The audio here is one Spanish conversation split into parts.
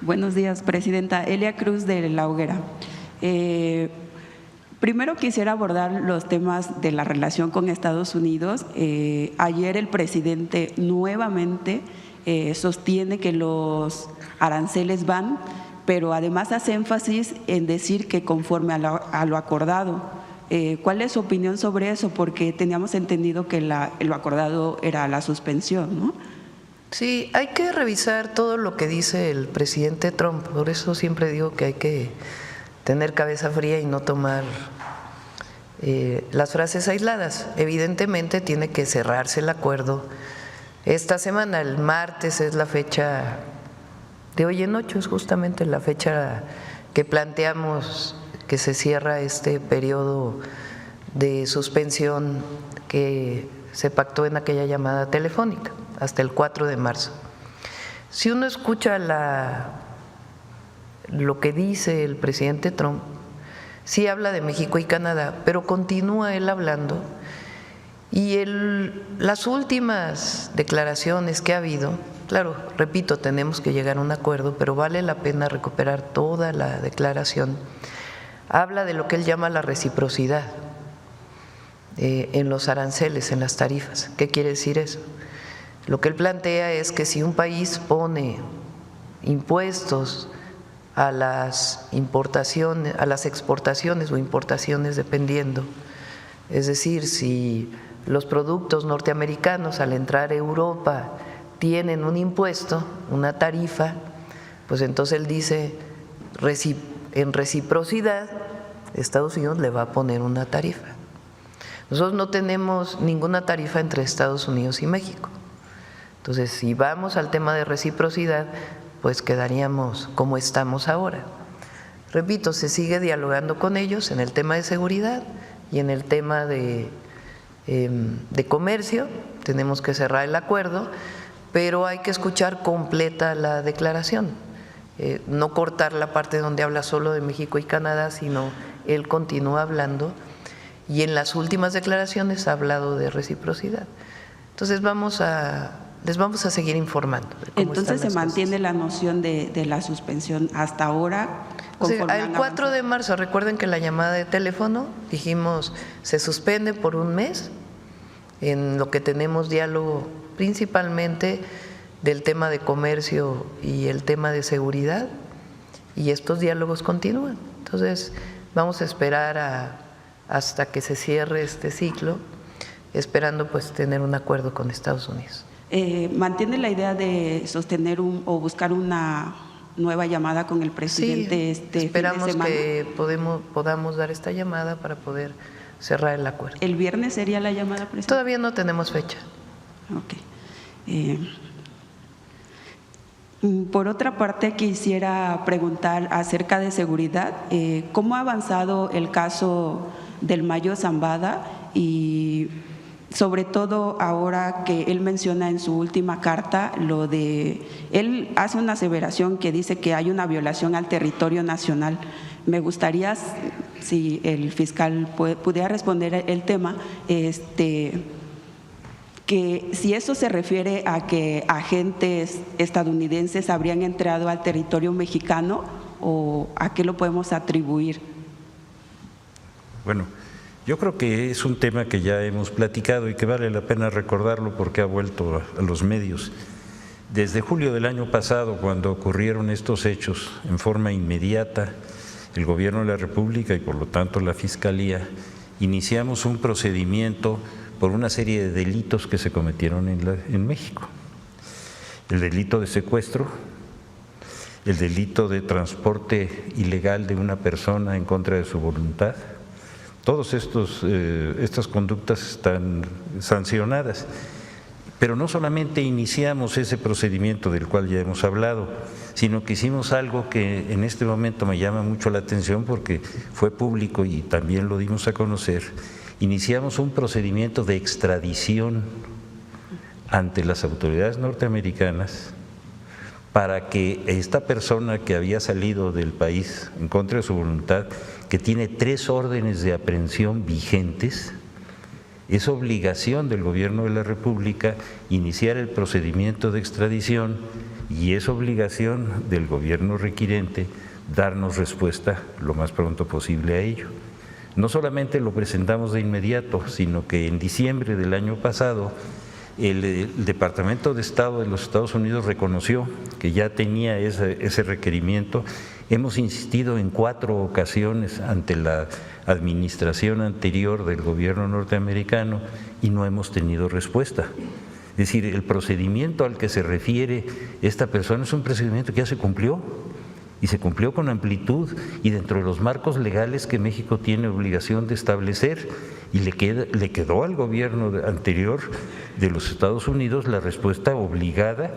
Buenos días, Presidenta. Elia Cruz de La Hoguera. Primero quisiera abordar los temas de la relación con Estados Unidos. Ayer el presidente nuevamente sostiene que los aranceles van, pero además hace énfasis en decir que conforme a lo acordado. ¿Cuál es su opinión sobre eso? Porque teníamos entendido que lo acordado era la suspensión, ¿no? Sí, hay que revisar todo lo que dice el presidente Trump. Por eso siempre digo que hay que tener cabeza fría y no tomar las frases aisladas. Evidentemente tiene que cerrarse el acuerdo esta semana. El martes es la fecha de hoy en 8, es justamente la fecha que planteamos que se cierra este periodo de suspensión que se pactó en aquella llamada telefónica, hasta el 4 de marzo. Si uno escucha lo que dice el presidente Trump, sí habla de México y Canadá, pero continúa él hablando y las últimas declaraciones que ha habido, claro, repito, tenemos que llegar a un acuerdo, pero vale la pena recuperar toda la declaración. Habla de lo que él llama la reciprocidad en los aranceles, en las tarifas. ¿Qué quiere decir eso? Lo que él plantea es que si un país pone impuestos a las importaciones, a las exportaciones o importaciones dependiendo, es decir, si los productos norteamericanos al entrar a Europa tienen un impuesto, una tarifa, pues entonces él dice en reciprocidad Estados Unidos le va a poner una tarifa. Nosotros no tenemos ninguna tarifa entre Estados Unidos y México. Entonces, si vamos al tema de reciprocidad, pues quedaríamos como estamos ahora. Repito, se sigue dialogando con ellos en el tema de seguridad y en el tema de comercio. Tenemos que cerrar el acuerdo, pero hay que escuchar completa la declaración, no cortar la parte donde habla solo de México y Canadá, sino él continúa hablando y en las últimas declaraciones ha hablado de reciprocidad. Entonces les vamos a seguir informando de cómo Entonces se mantiene cosas. la noción de la suspensión hasta ahora. O sea, el 4 de marzo, recuerden que la llamada de teléfono dijimos se suspende por un mes en lo que tenemos diálogo principalmente del tema de comercio y el tema de seguridad, y estos diálogos continúan. Entonces vamos a esperar hasta que se cierre este ciclo, esperando pues tener un acuerdo con Estados Unidos. ¿Mantiene la idea de sostener o buscar una nueva llamada con el presidente Sí, fin esperamos de semana? que podamos dar esta llamada para poder cerrar el acuerdo. ¿El viernes sería la llamada, presidente? Todavía no tenemos fecha. Ok. Por otra parte, quisiera preguntar acerca de seguridad. ¿Cómo ha avanzado el caso del Mayo Zambada? Y sobre todo ahora que él menciona en su última carta él hace una aseveración que dice que hay una violación al territorio nacional. Me gustaría, si el fiscal pudiera responder el tema, que si eso se refiere a que agentes estadounidenses habrían entrado al territorio mexicano o a qué lo podemos atribuir. Bueno, yo creo que es un tema que ya hemos platicado y que vale la pena recordarlo porque ha vuelto a los medios. Desde julio del año pasado, cuando ocurrieron estos hechos, en forma inmediata, el Gobierno de la República y por lo tanto la Fiscalía iniciamos un procedimiento por una serie de delitos que se cometieron en México. El delito de secuestro, el delito de transporte ilegal de una persona en contra de su voluntad. Todas estas conductas están sancionadas, pero no solamente iniciamos ese procedimiento del cual ya hemos hablado, sino que hicimos algo que en este momento me llama mucho la atención porque fue público y también lo dimos a conocer. Iniciamos un procedimiento de extradición ante las autoridades norteamericanas para que esta persona que había salido del país en contra de su voluntad, que tiene 3 órdenes de aprehensión vigentes, es obligación del Gobierno de la República iniciar el procedimiento de extradición y es obligación del gobierno requirente darnos respuesta lo más pronto posible a ello. No solamente lo presentamos de inmediato, sino que en diciembre del año pasado el Departamento de Estado de los Estados Unidos reconoció que ya tenía ese requerimiento. Hemos insistido en 4 ocasiones ante la administración anterior del gobierno norteamericano y no hemos tenido respuesta. Es decir, el procedimiento al que se refiere esta persona es un procedimiento que ya se cumplió y se cumplió con amplitud y dentro de los marcos legales que México tiene obligación de establecer, y le quedó al gobierno anterior de los Estados Unidos la respuesta obligada,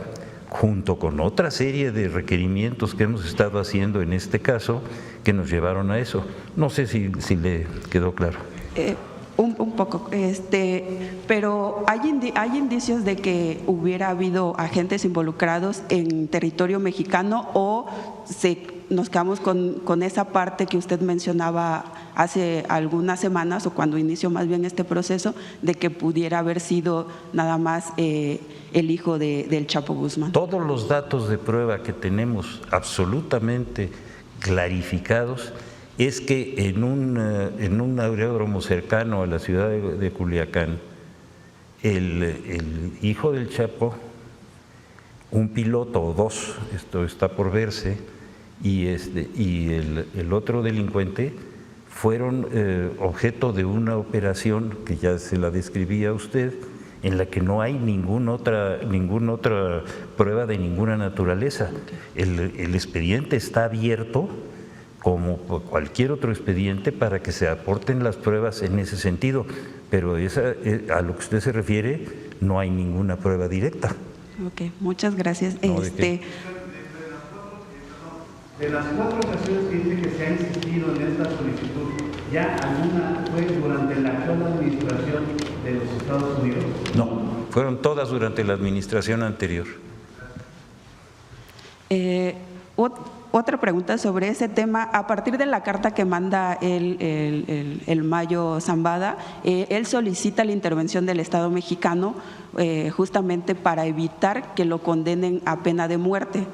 junto con otra serie de requerimientos que hemos estado haciendo en este caso, que nos llevaron a eso. No sé si le quedó claro. Un poco, pero hay indicios de que hubiera habido agentes involucrados en territorio mexicano, o nos quedamos con esa parte que usted mencionaba hace algunas semanas, o cuando inició más bien este proceso, de que pudiera haber sido nada más el hijo del Chapo Guzmán. Todos los datos de prueba que tenemos absolutamente clarificados es que en un aeródromo cercano a la ciudad de Culiacán, el hijo del Chapo, un piloto o 2, esto está por verse, y el otro delincuente fueron objeto de una operación que ya se la describía usted, en la que no hay ninguna otra prueba de ninguna naturaleza. El expediente está abierto como cualquier otro expediente para que se aporten las pruebas en ese sentido, pero a lo que usted se refiere no hay ninguna prueba directa. Ok, muchas gracias. No, de las 4 ocasiones que dice que se ha insistido en esta solicitud, ¿ya alguna fue durante la actual administración de los Estados Unidos? No, fueron todas durante la administración anterior. Otra pregunta sobre ese tema. A partir de la carta que manda el Mayo Zambada, él solicita la intervención del Estado mexicano justamente para evitar que lo condenen a pena de muerte.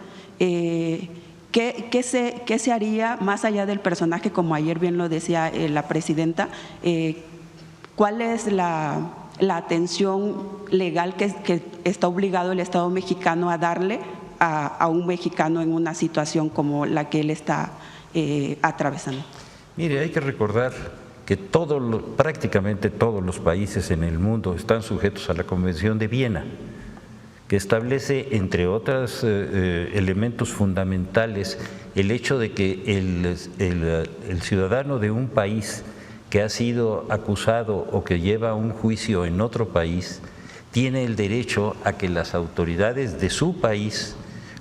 ¿Qué se haría más allá del personaje, como ayer bien lo decía la presidenta? ¿Cuál es la atención legal que está obligado el Estado mexicano a darle a un mexicano en una situación como la que él está atravesando? Mire, hay que recordar que prácticamente todos los países en el mundo están sujetos a la Convención de Viena, que establece, entre otros elementos fundamentales, el hecho de que el ciudadano de un país que ha sido acusado o que lleva un juicio en otro país tiene el derecho a que las autoridades de su país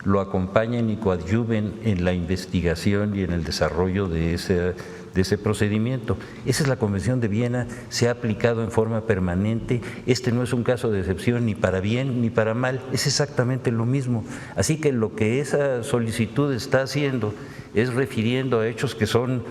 lo acompañen y coadyuven en la investigación y en el desarrollo de ese procedimiento. Esa es la Convención de Viena, se ha aplicado en forma permanente. Este no es un caso de excepción ni para bien ni para mal, es exactamente lo mismo. Así que lo que esa solicitud está haciendo es refiriendo a hechos que son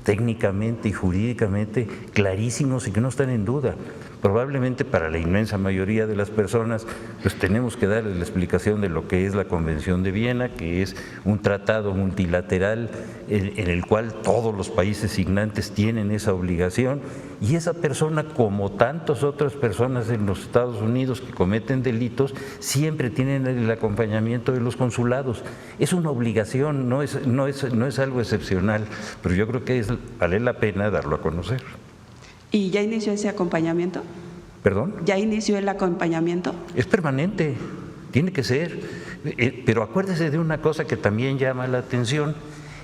técnicamente y jurídicamente clarísimos y que no están en duda. Probablemente para la inmensa mayoría de las personas pues tenemos que darles la explicación de lo que es la Convención de Viena, que es un tratado multilateral en el cual todos los países signantes tienen esa obligación, y esa persona, como tantas otras personas en los Estados Unidos que cometen delitos, siempre tienen el acompañamiento de los consulados. Es una obligación, no es algo excepcional, pero yo creo que vale la pena darlo a conocer. ¿Y ya inició ese acompañamiento? ¿Perdón? ¿Ya inició el acompañamiento? Es permanente, tiene que ser, pero acuérdese de una cosa que también llama la atención.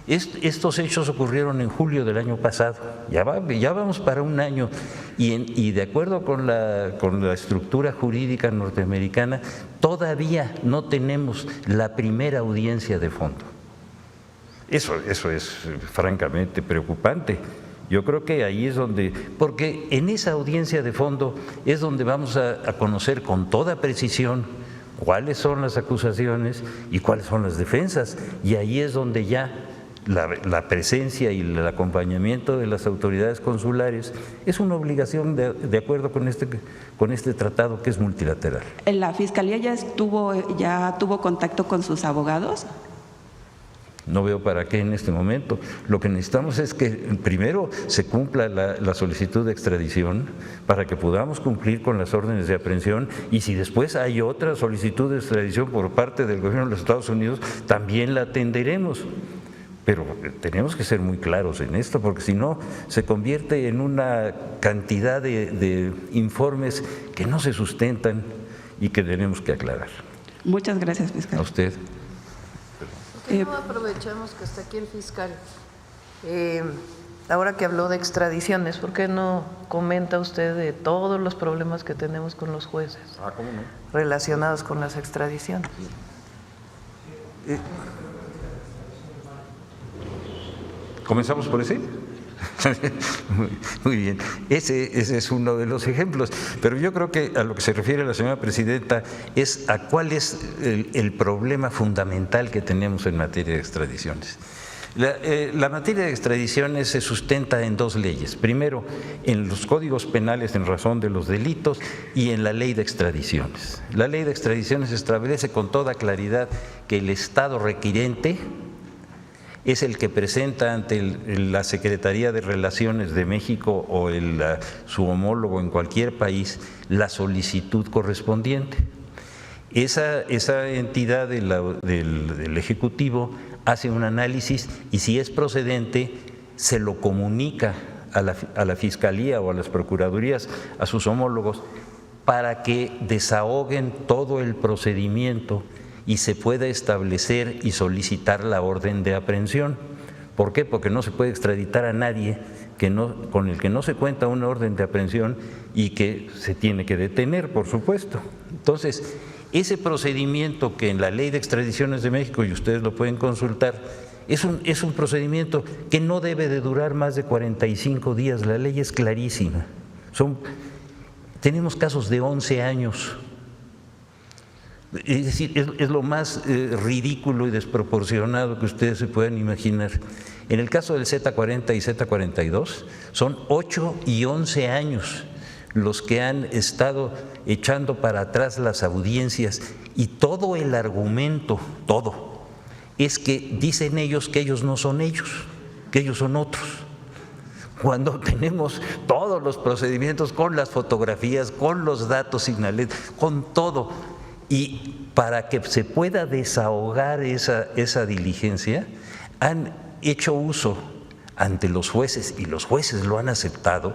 Estos hechos ocurrieron en julio del año pasado, ya vamos para un año, y de acuerdo con la estructura jurídica norteamericana, todavía no tenemos la primera audiencia de fondo. Eso es francamente preocupante. Yo creo que ahí es donde, porque en esa audiencia de fondo es donde vamos a conocer con toda precisión cuáles son las acusaciones y cuáles son las defensas, y ahí es donde ya la presencia y el acompañamiento de las autoridades consulares es una obligación de acuerdo con este tratado que es multilateral. ¿La Fiscalía ya tuvo contacto con sus abogados? No veo para qué en este momento. Lo que necesitamos es que primero se cumpla la solicitud de extradición para que podamos cumplir con las órdenes de aprehensión, y si después hay otra solicitud de extradición por parte del gobierno de los Estados Unidos, también la atenderemos. Pero tenemos que ser muy claros en esto, porque si no se convierte en una cantidad de informes que no se sustentan y que tenemos que aclarar. Muchas gracias, fiscal. A usted. ¿Por qué no aprovechamos que está aquí el fiscal? Ahora que habló de extradiciones, ¿por qué no comenta usted de todos los problemas que tenemos con los jueces ¿Cómo no? relacionados con las extradiciones? ¿Comenzamos por ese? Muy bien, ese es uno de los ejemplos, pero yo creo que a lo que se refiere la señora presidenta es a cuál es el problema fundamental que tenemos en materia de extradiciones. La materia de extradiciones se sustenta en dos leyes: primero, en los códigos penales en razón de los delitos y en la ley de extradiciones. La ley de extradiciones establece con toda claridad que el Estado requirente es el que presenta ante la Secretaría de Relaciones de México o su homólogo en cualquier país la solicitud correspondiente. Esa entidad del Ejecutivo hace un análisis y, si es procedente, se lo comunica a la Fiscalía o a las Procuradurías, a sus homólogos, para que desahoguen todo el procedimiento y se pueda establecer y solicitar la orden de aprehensión. ¿Por qué? Porque no se puede extraditar a nadie con el que no se cuenta una orden de aprehensión y que se tiene que detener, por supuesto. Entonces, ese procedimiento que en la Ley de Extradiciones de México, y ustedes lo pueden consultar, es un procedimiento que no debe de durar más de 45 días. La ley es clarísima. Tenemos casos de 11 años. Es decir, es lo más ridículo y desproporcionado que ustedes se puedan imaginar. En el caso del Z40 y Z42 son 8 y 11 años los que han estado echando para atrás las audiencias, y todo el argumento, todo, es que dicen ellos que ellos no son ellos, que ellos son otros. Cuando tenemos todos los procedimientos con las fotografías, con los datos señalados, con todo. Y para que se pueda desahogar esa diligencia, han hecho uso ante los jueces, y los jueces lo han aceptado,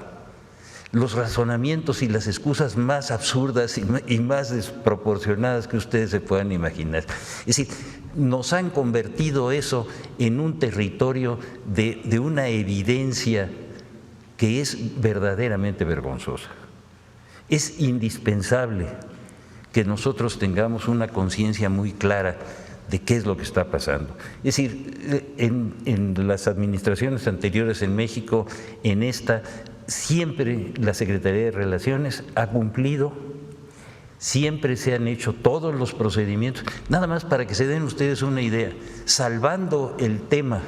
los razonamientos y las excusas más absurdas y más desproporcionadas que ustedes se puedan imaginar. Es decir, nos han convertido eso en un territorio de una evidencia que es verdaderamente vergonzosa. Es indispensable que nosotros tengamos una conciencia muy clara de qué es lo que está pasando. Es decir, en las administraciones anteriores en México, en esta, siempre la Secretaría de Relaciones ha cumplido, siempre se han hecho todos los procedimientos. Nada más para que se den ustedes una idea, salvando el tema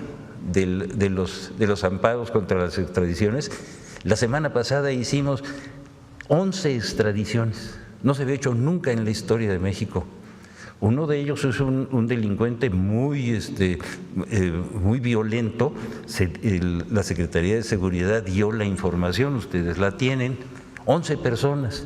de los amparos contra las extradiciones, la semana pasada hicimos 11 extradiciones. No se había hecho nunca en la historia de México. Uno de ellos es un delincuente muy violento. La Secretaría de Seguridad dio la información, ustedes la tienen, 11 personas.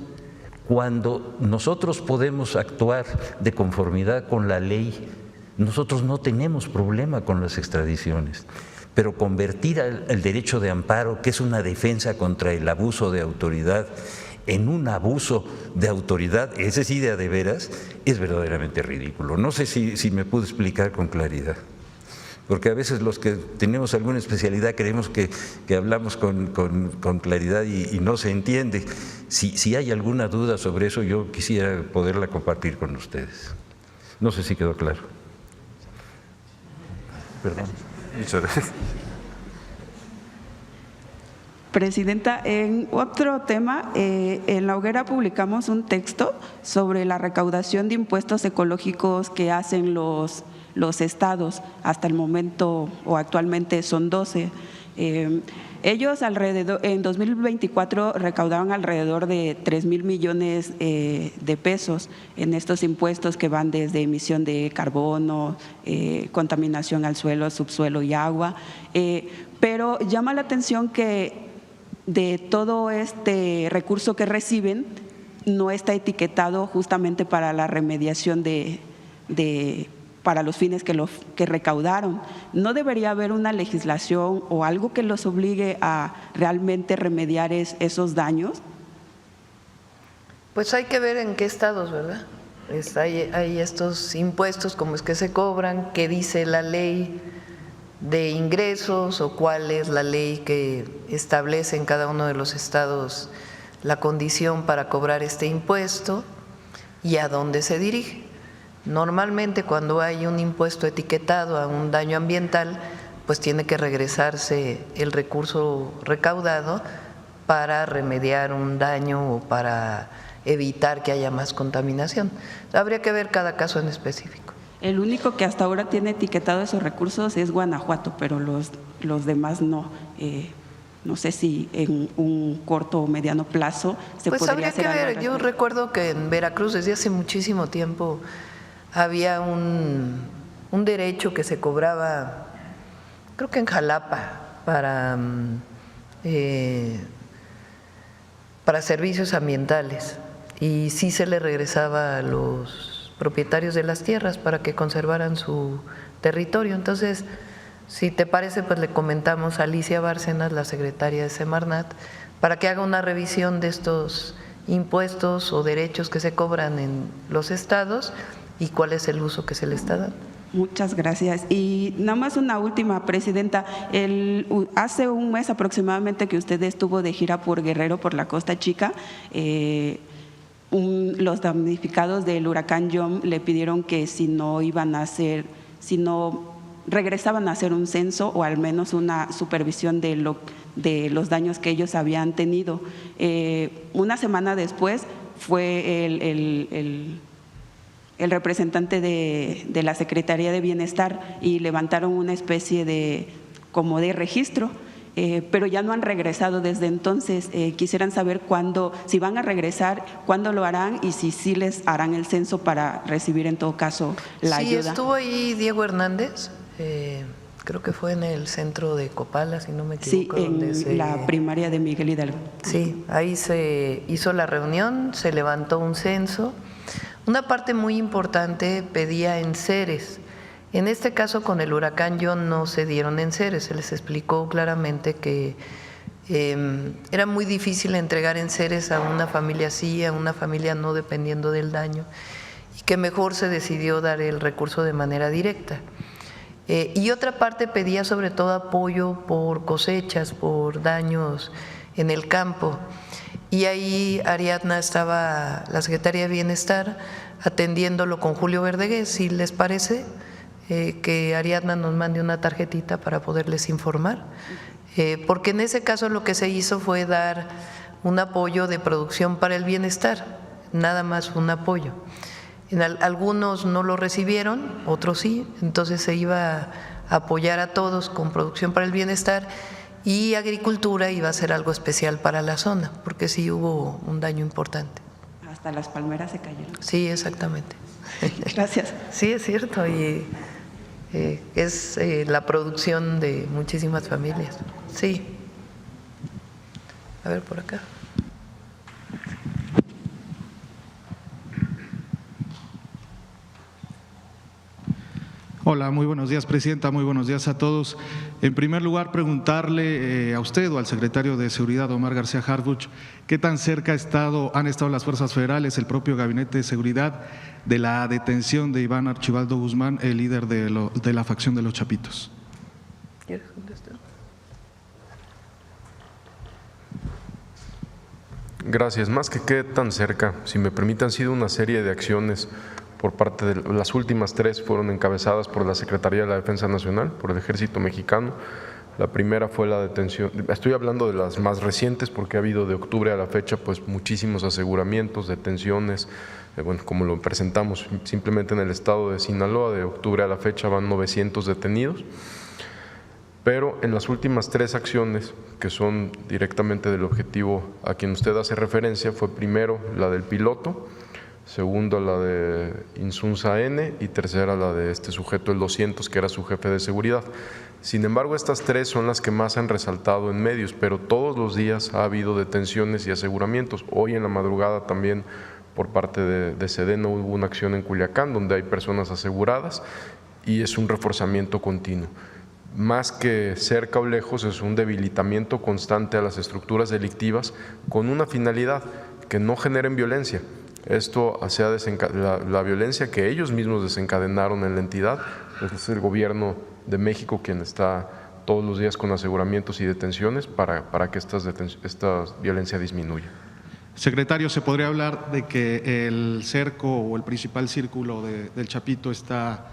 Cuando nosotros podemos actuar de conformidad con la ley, nosotros no tenemos problema con las extradiciones. Pero convertir el derecho de amparo, que es una defensa contra el abuso de autoridad, en un abuso de autoridad, ese sí de veras, es verdaderamente ridículo. No sé si me puedo explicar con claridad, porque a veces los que tenemos alguna especialidad creemos que hablamos con claridad y no se entiende. Si hay alguna duda sobre eso, yo quisiera poderla compartir con ustedes. No sé si quedó claro. Perdón. Muchas gracias. Presidenta, en otro tema, en La Hoguera publicamos un texto sobre la recaudación de impuestos ecológicos que hacen los los estados. Hasta el momento o actualmente son 12. Ellos en 2024 recaudaron alrededor de 3,000 millones de pesos en estos impuestos que van desde emisión de carbono, contaminación al suelo, subsuelo y agua. Pero llama la atención que de todo este recurso que reciben no está etiquetado justamente para la remediación para los fines que recaudaron. ¿No debería haber una legislación o algo que los obligue a realmente remediar esos daños? Pues hay que ver en qué estados, ¿verdad? Hay estos impuestos, cómo es que se cobran, qué dice la ley de ingresos o cuál es la ley que establece en cada uno de los estados la condición para cobrar este impuesto y a dónde se dirige. Normalmente cuando hay un impuesto etiquetado a un daño ambiental, pues tiene que regresarse el recurso recaudado para remediar un daño o para evitar que haya más contaminación. Habría que ver cada caso en específico. El único que hasta ahora tiene etiquetado esos recursos es Guanajuato, pero los demás no. No sé si en un corto o mediano plazo se pues podría hacer algo. Habría que ver. Yo recuerdo que en Veracruz desde hace muchísimo tiempo había un derecho que se cobraba, creo que en Jalapa, para servicios ambientales, y sí se le regresaba a los propietarios de las tierras para que conservaran su territorio. Entonces, si te parece, pues le comentamos a Alicia Bárcenas, la secretaria de Semarnat, para que haga una revisión de estos impuestos o derechos que se cobran en los estados y cuál es el uso que se le está dando. Muchas gracias. Y nada más una última, Presidenta. Hace un mes aproximadamente que usted estuvo de gira por Guerrero, por la Costa Chica, los damnificados del huracán John le pidieron que si no regresaban a hacer un censo o al menos una supervisión de los daños que ellos habían tenido. Una semana después fue el representante de la Secretaría de Bienestar y levantaron una especie como de registro, pero ya no han regresado desde entonces. Quisieran saber si van a regresar, cuándo lo harán y si sí les harán el censo para recibir en todo caso la ayuda. Sí, estuvo ahí Diego Hernández, creo que fue en el centro de Copala, si no me equivoco. Sí, en la primaria de Miguel Hidalgo. Sí, ahí se hizo la reunión, se levantó un censo. Una parte muy importante pedía enseres. En este caso, con el huracán John no se dieron enseres, se les explicó claramente que era muy difícil entregar enseres a una familia sí, a una familia no, dependiendo del daño, y que mejor se decidió dar el recurso de manera directa. Y otra parte pedía sobre todo apoyo por cosechas, por daños en el campo. Y ahí Ariadna estaba, la Secretaría de Bienestar, atendiéndolo con Julio Verdegués. Si les parece, que Ariadna nos mande una tarjetita para poderles informar. Porque en ese caso lo que se hizo fue dar un apoyo de producción para el bienestar, nada más un apoyo. Algunos no lo recibieron, otros sí, entonces se iba a apoyar a todos con producción para el bienestar. Y agricultura iba a ser algo especial para la zona, porque sí hubo un daño importante. Hasta las palmeras se cayeron. Sí, exactamente. Gracias. Sí, es cierto, y es la producción de muchísimas familias. Sí. A ver, por acá. Hola, muy buenos días, Presidenta, muy buenos días a todos. En primer lugar, preguntarle a usted o al secretario de Seguridad, Omar García Harfuch, ¿qué tan cerca han estado las fuerzas federales, el propio Gabinete de Seguridad, de la detención de Iván Archibaldo Guzmán, el líder de la facción de los Chapitos? ¿Quieres contestar? Gracias. Más que qué tan cerca, si me permiten, han sido una serie de acciones por parte de las últimas 3 fueron encabezadas por la Secretaría de la Defensa Nacional, por el Ejército Mexicano. La primera fue la detención, estoy hablando de las más recientes porque ha habido de octubre a la fecha pues muchísimos aseguramientos, detenciones, bueno, como lo presentamos simplemente en el estado de Sinaloa, de octubre a la fecha van 900 detenidos, pero en las últimas 3 acciones que son directamente del objetivo a quien usted hace referencia, fue primero la del piloto, segunda la de Insunza N y tercera la de este sujeto, el 200, que era su jefe de seguridad. Sin embargo, estas 3 son las que más han resaltado en medios, pero todos los días ha habido detenciones y aseguramientos. Hoy en la madrugada también por parte de Sedena hubo una acción en Culiacán donde hay personas aseguradas y es un reforzamiento continuo. Más que cerca o lejos, es un debilitamiento constante a las estructuras delictivas con una finalidad, que no generen violencia. Esto sea la violencia que ellos mismos desencadenaron en la entidad, pues es el gobierno de México quien está todos los días con aseguramientos y detenciones para que esta violencia disminuya. Secretario, ¿se podría hablar de que el cerco o el principal círculo del Chapito está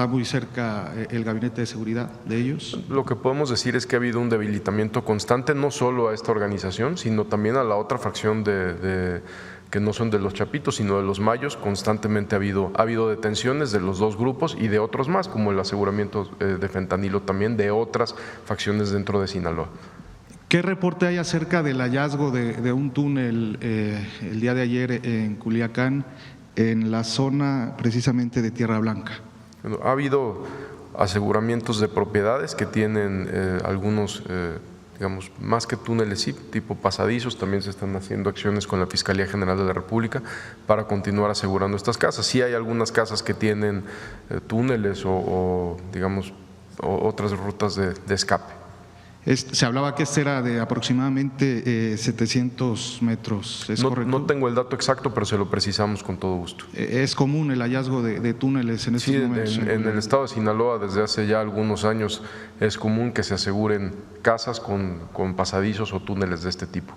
muy cerca el gabinete de seguridad de ellos? Lo que podemos decir es que ha habido un debilitamiento constante, no solo a esta organización, sino también a la otra facción que no son de los Chapitos, sino de los Mayos. Constantemente ha habido detenciones de los 2 grupos y de otros más, como el aseguramiento de fentanilo también de otras facciones dentro de Sinaloa. ¿Qué reporte hay acerca del hallazgo de un túnel el día de ayer en Culiacán, en la zona precisamente de Tierra Blanca? Bueno, ha habido aseguramientos de propiedades que tienen algunos, digamos, más que túneles, sí, tipo pasadizos. También se están haciendo acciones con la Fiscalía General de la República para continuar asegurando estas casas. Sí hay algunas casas que tienen túneles o digamos, otras rutas de escape. Se hablaba que este era de aproximadamente 700 metros, ¿es correcto? No tengo el dato exacto, pero se lo precisamos con todo gusto. ¿Es común el hallazgo de túneles en estos momentos? En el estado de Sinaloa desde hace ya algunos años es común que se aseguren casas con pasadizos o túneles de este tipo.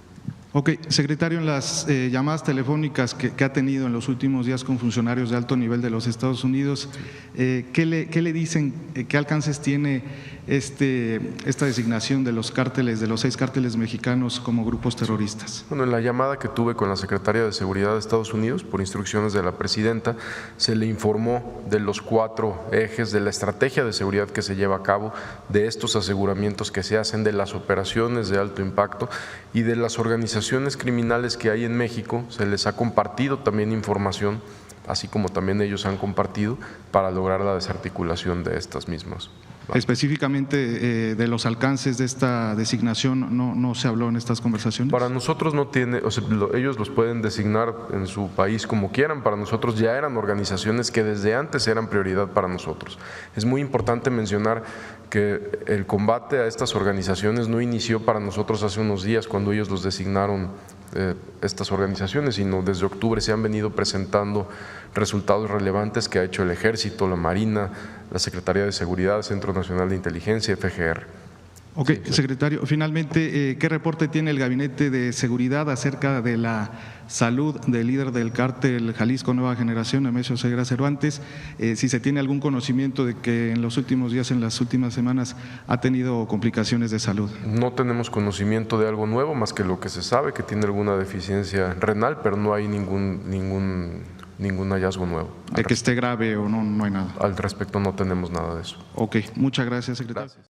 Ok, secretario, en las llamadas telefónicas que ha tenido en los últimos días con funcionarios de alto nivel de los Estados Unidos, ¿qué le dicen, qué alcances tiene esta designación de los cárteles, de los 6 cárteles mexicanos como grupos terroristas? Bueno, en la llamada que tuve con la Secretaria de Seguridad de Estados Unidos, por instrucciones de la presidenta, se le informó de los 4 ejes de la estrategia de seguridad que se lleva a cabo, de estos aseguramientos que se hacen, de las operaciones de alto impacto y de las organizaciones criminales que hay en México. Se les ha compartido también información, así como también ellos han compartido, para lograr la desarticulación de estas mismas. Específicamente de los alcances de esta designación, ¿no se habló en estas conversaciones? Para nosotros no tiene, o sea, ellos los pueden designar en su país como quieran. Para nosotros ya eran organizaciones que desde antes eran prioridad para nosotros. Es muy importante mencionar que el combate a estas organizaciones no inició para nosotros hace unos días cuando ellos los designaron estas organizaciones, sino desde octubre se han venido presentando resultados relevantes que ha hecho el Ejército, la Marina, la Secretaría de Seguridad, Centro Nacional de Inteligencia, FGR. Ok, secretario, finalmente, ¿qué reporte tiene el Gabinete de Seguridad acerca de la salud del líder del cártel Jalisco Nueva Generación, Nemesio Ceguera Cervantes? Si se tiene algún conocimiento de que en los últimos días, en las últimas semanas, ha tenido complicaciones de salud. No tenemos conocimiento de algo nuevo, más que lo que se sabe, que tiene alguna deficiencia renal, pero no hay ningún hallazgo nuevo. ¿De que esté grave o no hay nada? Al respecto no tenemos nada de eso. Ok, muchas gracias, secretario. Gracias.